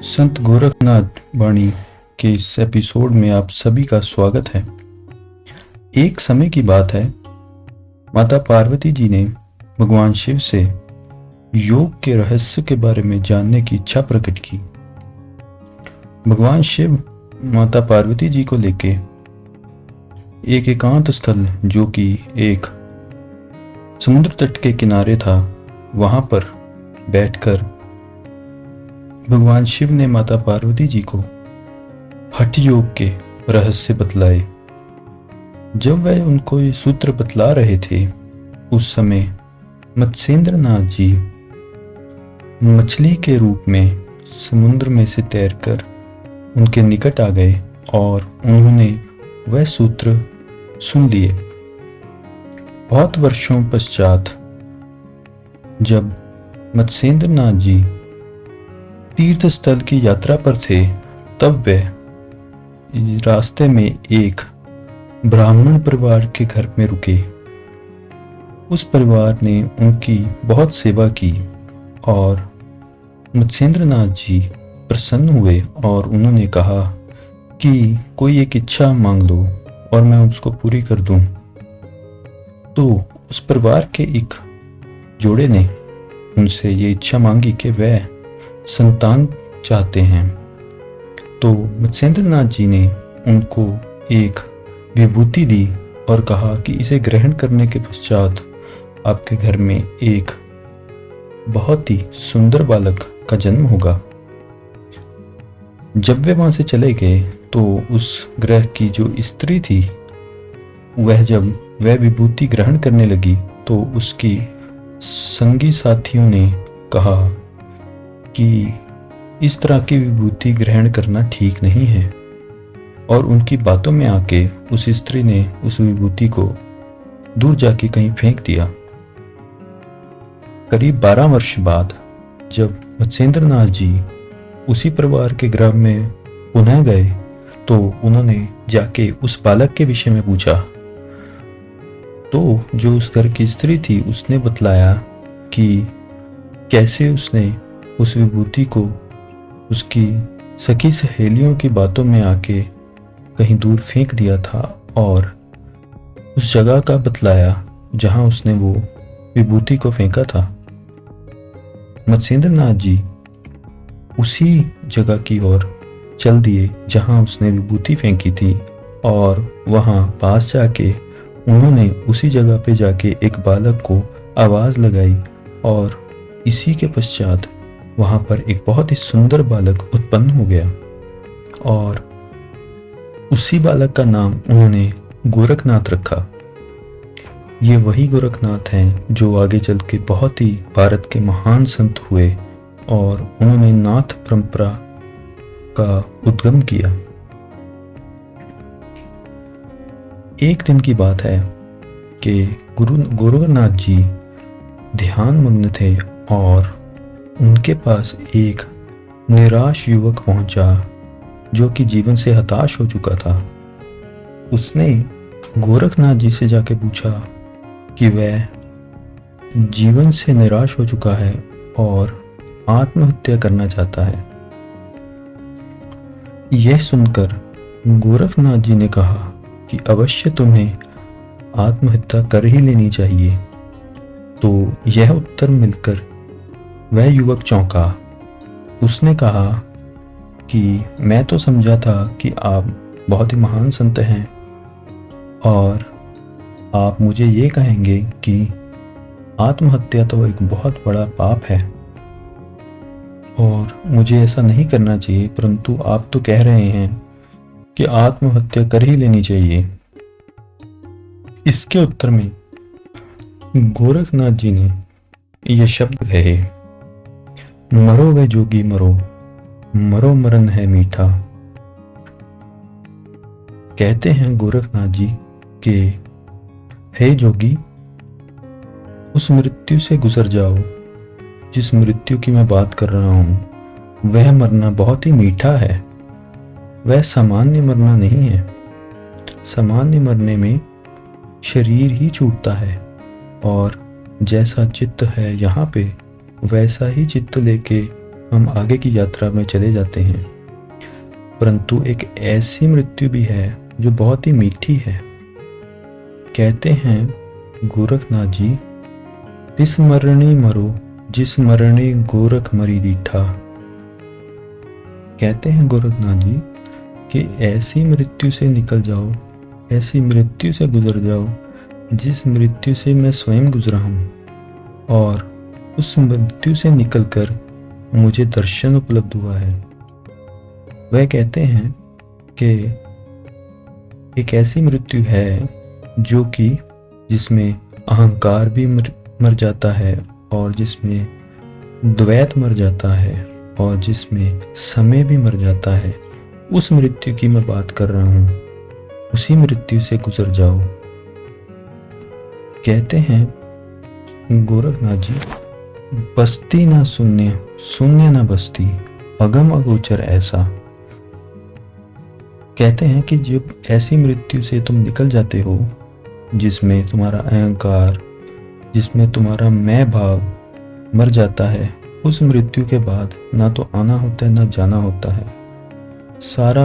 संत गोरखनाथ वाणी के इस एपिसोड में आप सभी का स्वागत है। एक समय की बात है, माता पार्वती जी ने भगवान शिव से योग के रहस्य के बारे में जानने की इच्छा प्रकट की। भगवान शिव माता पार्वती जी को लेके एक एकांत स्थल जो कि एक समुद्र तट के किनारे था, वहां पर बैठकर भगवान शिव ने माता पार्वती जी को हठ योग के रहस्य बतलाए। जब वह उनको ये सूत्र बतला रहे थे, उस समय मत्स्येंद्र नाथ जी मछली के रूप में समुद्र में से तैरकर उनके निकट आ गए और उन्होंने वह सूत्र सुन लिए। बहुत वर्षों पश्चात जब मत्स्येंद्र नाथ जी तीर्थ स्थल की यात्रा पर थे, तब वे रास्ते में एक ब्राह्मण परिवार के घर में रुके। उस परिवार ने उनकी बहुत सेवा की और मत्स्येंद्र नाथ जी प्रसन्न हुए और उन्होंने कहा कि कोई एक इच्छा मांग लो और मैं उसको पूरी कर दूं। तो उस परिवार के एक जोड़े ने उनसे ये इच्छा मांगी कि वह संतान चाहते हैं। तो मत्स्येंद्र नाथ जी ने उनको एक विभूति दी और कहा कि इसे ग्रहण करने के पश्चात आपके घर में एक बहुत ही सुंदर बालक का जन्म होगा। जब वे वहां से चले गए तो उस ग्रह की जो स्त्री थी, जब वह विभूति ग्रहण करने लगी तो उसकी संगी साथियों ने कहा कि इस तरह की विभूति ग्रहण करना ठीक नहीं है, और उनकी बातों में आके उस स्त्री ने उस विभूति को दूर जाके कहीं फेंक दिया। करीब 12 वर्ष बाद जब मत्स्येंद्र नाथ जी उसी परिवार के ग्राम में पुनः गए तो उन्होंने जाके उस बालक के विषय में पूछा। तो जो उस घर की स्त्री थी उसने बतलाया कि कैसे उसने उस विभूति को उसकी सखी सहेलियों की बातों में आके कहीं दूर फेंक दिया था, और उस जगह का बतलाया जहां उसने वो विभूति को फेंका था। मत्स्येंद्र नाथ जी उसी जगह की ओर चल दिए जहां उसने विभूति फेंकी थी, और वहां पास जाके उन्होंने उसी जगह पे जाके एक बालक को आवाज लगाई, और इसी के पश्चात वहां पर एक बहुत ही सुंदर बालक उत्पन्न हो गया, और उसी बालक का नाम उन्होंने गोरखनाथ रखा। ये वही गोरखनाथ हैं जो आगे चल के बहुत ही भारत के महान संत हुए और उन्होंने नाथ परंपरा का उद्गम किया। एक दिन की बात है कि गुरु गोरखनाथ जी ध्यान मग्न थे और उनके पास एक निराश युवक पहुंचा जो कि जीवन से हताश हो चुका था। उसने गोरखनाथ जी से जाके पूछा कि वह जीवन से निराश हो चुका है और आत्महत्या करना चाहता है। यह सुनकर गोरखनाथ जी ने कहा कि अवश्य तुम्हें आत्महत्या कर ही लेनी चाहिए। तो यह उत्तर मिलकर वह युवक चौंका। उसने कहा कि मैं तो समझा था कि आप बहुत ही महान संत हैं और आप मुझे ये कहेंगे कि आत्महत्या तो एक बहुत बड़ा पाप है और मुझे ऐसा नहीं करना चाहिए, परंतु आप तो कह रहे हैं कि आत्महत्या कर ही लेनी चाहिए। इसके उत्तर में गोरखनाथ जी ने ये शब्द कहे, मरो वे जोगी मरो, मरो मरण है मीठा। कहते हैं गोरखनाथ जी कि हे जोगी, उस मृत्यु से गुजर जाओ जिस मृत्यु की मैं बात कर रहा हूं। वह मरना बहुत ही मीठा है, वह सामान्य मरना नहीं है। सामान्य मरने में शरीर ही छूटता है और जैसा चित्त है यहाँ पे, वैसा ही चित्त लेके हम आगे की यात्रा में चले जाते हैं। परंतु एक ऐसी मृत्यु भी है जो बहुत ही मीठी है। कहते हैं गोरखनाथ जी, तिस मरणी मरो जिस मरणी गोरख मरी दीठा। कहते हैं गोरखनाथ जी कि ऐसी मृत्यु से निकल जाओ, ऐसी मृत्यु से गुजर जाओ जिस मृत्यु से मैं स्वयं गुजरा हूँ, और उस मृत्यु से निकलकर मुझे दर्शन उपलब्ध हुआ है। वह कहते हैं कि एक ऐसी मृत्यु है जो कि जिसमें अहंकार भी मर जाता है, और जिसमें द्वैत मर जाता है, और जिसमें समय भी मर जाता है। उस मृत्यु की मैं बात कर रहा हूँ, उसी मृत्यु से गुजर जाओ। कहते हैं गोरखनाथ जी, बस्ती ना शून्य, शून्य ना बस्ती, अगम अगोचर ऐसा। कहते हैं कि जब ऐसी मृत्यु से तुम निकल जाते हो जिसमें तुम्हारा अहंकार, जिसमें तुम्हारा मैं भाव मर जाता है, उस मृत्यु के बाद ना तो आना होता है ना जाना होता है। सारा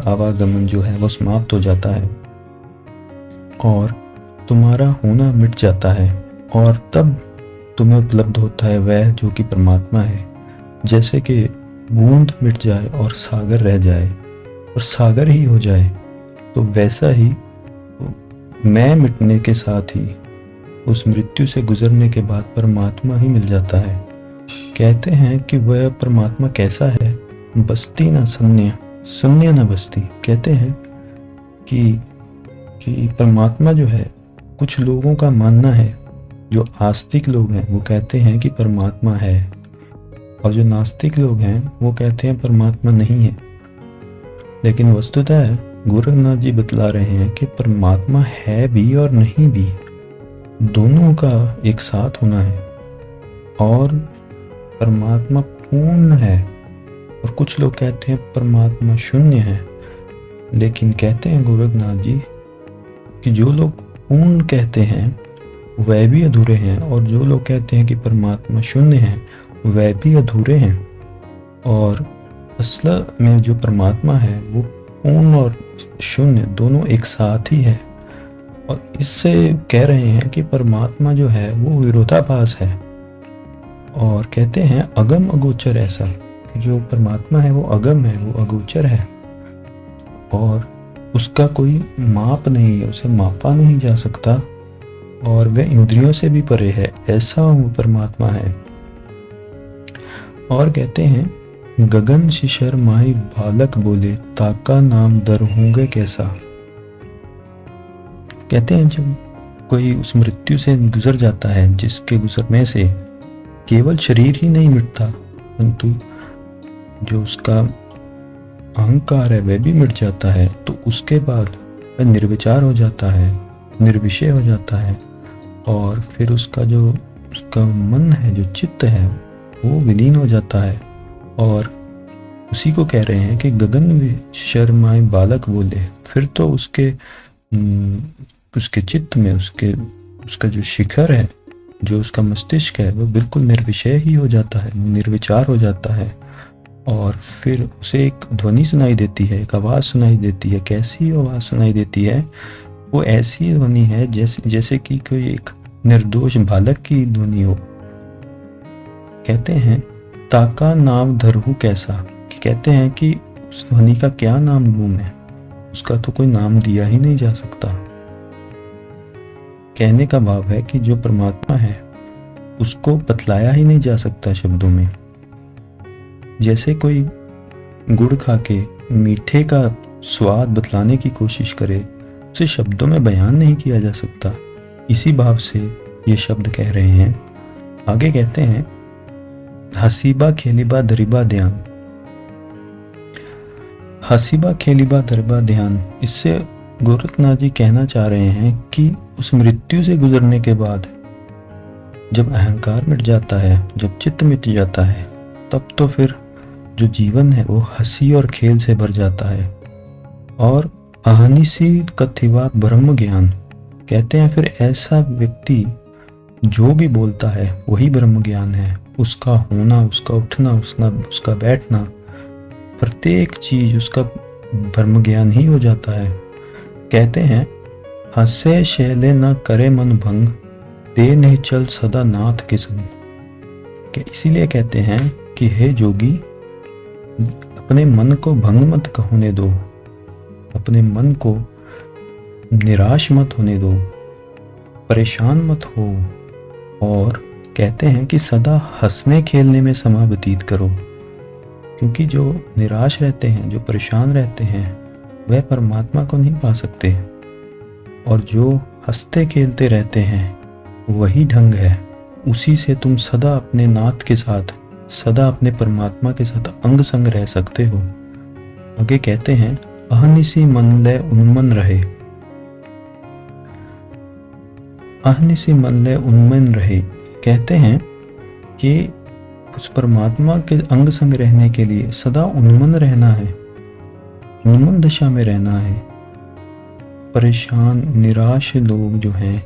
आवागमन जो है वो समाप्त हो जाता है और तुम्हारा होना मिट जाता है, और तब तुम्हें उपलब्ध होता है वह जो कि परमात्मा है। जैसे कि बूंद मिट जाए और सागर रह जाए और सागर ही हो जाए, तो वैसा ही मैं मिटने के साथ ही उस मृत्यु से गुजरने के बाद परमात्मा ही मिल जाता है। कहते हैं कि वह परमात्मा कैसा है, बस्ती ना शून्य, शून्य ना बस्ती। कहते हैं कि परमात्मा जो है, कुछ लोगों का मानना है, जो आस्तिक लोग हैं वो कहते हैं कि परमात्मा है, और जो नास्तिक लोग हैं वो कहते हैं परमात्मा नहीं है। लेकिन वस्तुतः गोरखनाथ जी बतला रहे हैं कि परमात्मा है भी और नहीं भी, दोनों का एक साथ होना है, और परमात्मा पूर्ण है। और कुछ लोग कहते हैं परमात्मा शून्य है। लेकिन कहते हैं गोरखनाथ जी कि जो लोग पूर्ण कहते हैं वह भी अधूरे हैं, और जो लोग कहते हैं कि परमात्मा शून्य है वह भी अधूरे हैं। और असल में जो परमात्मा है वो पूर्ण और शून्य दोनों एक साथ ही है। और इससे कह रहे हैं कि परमात्मा जो है वो विरोधाभास है। और कहते हैं अगम अगोचर ऐसा, जो परमात्मा है वो अगम है, वो अगोचर है, और उसका कोई माप नहीं है, उसे मापा नहीं जा सकता, और वह इंद्रियों से भी परे है, ऐसा वो परमात्मा है। और कहते हैं गगन शिशर माही बालक बोले, ताका नाम दर होंगे कैसा। कहते हैं जब कोई उस मृत्यु से गुजर जाता है, जिसके गुजरने से केवल शरीर ही नहीं मिटता, परंतु जो उसका अहंकार है वह भी मिट जाता है, तो उसके बाद वह निर्विचार हो जाता है, निर्विषय हो जाता है, और फिर उसका मन है, जो चित्त है, वो विलीन हो जाता है। और उसी को कह रहे हैं कि गगन शर्माए बालक बोले। फिर तो उसके चित्त में उसका जो शिखर है, जो उसका मस्तिष्क है, वो बिल्कुल निर्विषय ही हो जाता है, निर्विचार हो जाता है। और फिर उसे एक ध्वनि सुनाई देती है, एक आवाज़ सुनाई देती है। कैसी आवाज़ सुनाई देती है? वो ऐसी ध्वनि है जैसे कि कोई एक निर्दोष बालक की ध्वनि हो। कहते हैं ताका नाम धरहु कैसा, कि कहते हैं कि उस ध्वनि का क्या नाम लूं मैं, उसका तो कोई नाम दिया ही नहीं जा सकता। कहने का भाव है कि जो परमात्मा है उसको बतलाया ही नहीं जा सकता शब्दों में। जैसे कोई गुड़ खा के मीठे का स्वाद बतलाने की कोशिश करे, उसे शब्दों में बयान नहीं किया जा सकता। इसी भाव से ये शब्द कह रहे हैं। आगे कहते हैं हसीबा खेलीबा दरिबा ध्यान। हसीबा खेलीबा दरिबा ध्यान, इससे गोरखनाथ जी कहना चाह रहे हैं कि उस मृत्यु से गुजरने के बाद जब अहंकार मिट जाता है, जब चित्त मिट जाता है, तब तो फिर जो जीवन है वो हंसी और खेल से भर जाता है। और अहनिसी कथिवा ब्रह्म ज्ञान, कहते हैं फिर ऐसा व्यक्ति जो भी बोलता है वही ब्रह्म ज्ञान है। उसका होना, उसका उठना, उसका बैठना, प्रत्येक चीज उसका ब्रह्म ज्ञान ही हो जाता है। कहते हैं हंसे शैले न करे मन भंग, दे नहीं चल सदा नाथ के संग। इसीलिए कहते हैं कि हे जोगी, अपने मन को भंग मत होने दो, अपने मन को निराश मत होने दो, परेशान मत हो, और कहते हैं कि सदा हंसने खेलने में समय व्यतीत करो। क्योंकि जो निराश रहते हैं, जो परेशान रहते हैं, वह परमात्मा को नहीं पा सकते, और जो हंसते खेलते रहते हैं वही ढंग है। उसी से तुम सदा अपने नाथ के साथ, सदा अपने परमात्मा के साथ अंग संग रह सकते हो। आगे कहते हैं अहनिसी मन लय उन्मन रहे, अहनिसी मन लय उन्मन रहे। कहते हैं कि उस परमात्मा के अंग संग रहने के लिए सदा उन्मन रहना है, उन्मन दशा में रहना है। परेशान निराश लोग जो हैं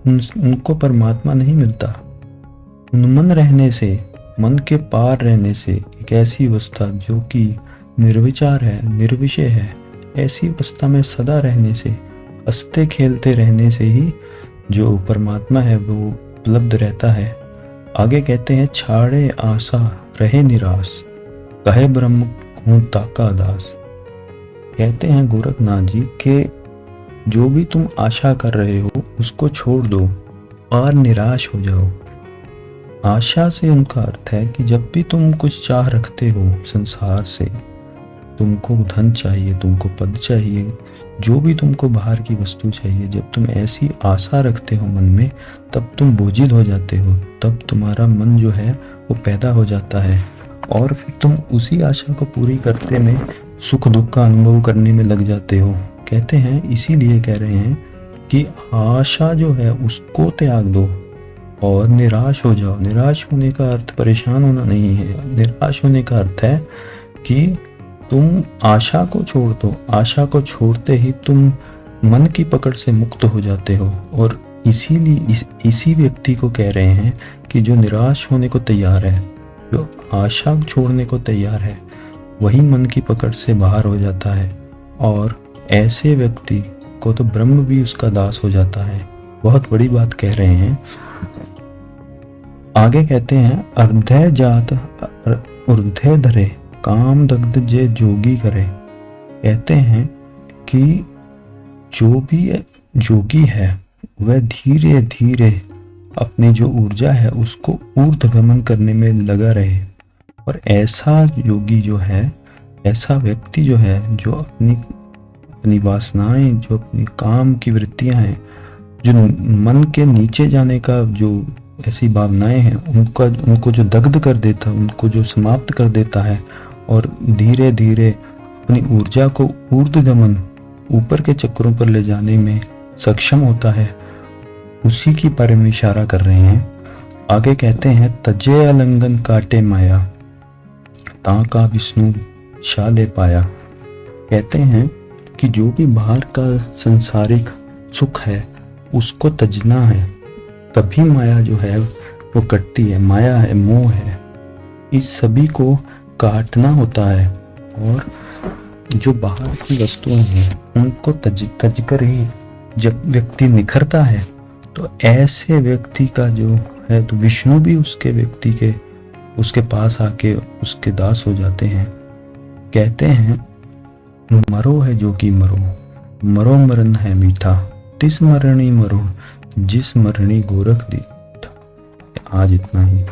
उनको परमात्मा नहीं मिलता। उन्मन रहने से, मन के पार रहने से, एक ऐसी अवस्था जो कि निर्विचार है, निर्विषय है, ऐसी अवस्था में सदा रहने से, हंसते खेलते रहने से ही जो परमात्मा है वो उपलब्ध रहता है। आगे कहते हैं छाड़े आशा रहे निराश, कहे ब्रह्म हूं ताका दास। कहते हैं गोरखनाथ जी के जो भी तुम आशा कर रहे हो उसको छोड़ दो और निराश हो जाओ। आशा से उनका अर्थ है कि जब भी तुम कुछ चाह रखते हो संसार से, तुमको धन चाहिए, तुमको पद चाहिए, जो भी तुमको बाहर की वस्तु चाहिए, जब तुम ऐसी आशा रखते हो मन में, तब तुम बोझिल हो जाते हो, तब तुम्हारा मन जो है वो पैदा हो जाता है, और फिर तुम उसी आशा को पूरी करते में सुख दुख का अनुभव करने में लग जाते हो। कहते हैं इसीलिए कह रहे हैं कि आशा जो है उसको त्याग दो और निराश हो जाओ। निराश होने का अर्थ परेशान होना नहीं है, निराश होने का अर्थ है कि तुम आशा को छोड़ दो। आशा को छोड़ते ही तुम मन की पकड़ से मुक्त हो जाते हो, और इसीलिए इसी व्यक्ति को कह रहे हैं कि जो निराश होने को तैयार है, जो आशा छोड़ने को तैयार है, वही मन की पकड़ से बाहर हो जाता है, और ऐसे व्यक्ति को तो ब्रह्म भी उसका दास हो जाता है। बहुत बड़ी बात कह रहे हैं। आगे कहते हैं अर्धे जात ऊर्ध्वे धरे, काम दग्ध जे जोगी करे। कहते हैं कि जो भी जोगी है वह धीरे धीरे अपनी जो ऊर्जा है उसको ऊर्ध्वगमन करने में लगा रहे, और ऐसा योगी जो है, ऐसा व्यक्ति जो है, जो अपनी वासनाएं, जो अपनी काम की वृत्तियां हैं, जो मन के नीचे जाने का जो ऐसी भावनाएं हैं, उनको जो दग्ध कर देता, उनको जो समाप्त कर देता है, और धीरे धीरे अपनी ऊर्जा को ऊर्ध्वगमन, ऊपर के चक्रों पर ले जाने में सक्षम होता है, उसी की बारे में इशारा कर रहे हैं। आगे कहते हैं तजे अलंगन काटे माया, ताका विष्णु छा ले पाया। कहते हैं कि जो भी बाहर का संसारिक सुख है उसको तजना है, तभी माया जो है वो कटती है। माया है, मोह है, इस सभी को काटना होता है, और जो बाहर की वस्तुएं हैं उनको तज कर ही जब व्यक्ति निखरता है, तो ऐसे व्यक्ति का जो है तो विष्णु भी उसके पास आके उसके दास हो जाते हैं। कहते हैं मरो है जो कि मरो, मरो मरण है मीठा, तिस मरणी मरो, जिस मरणी गोरख दी। आज इतना ही।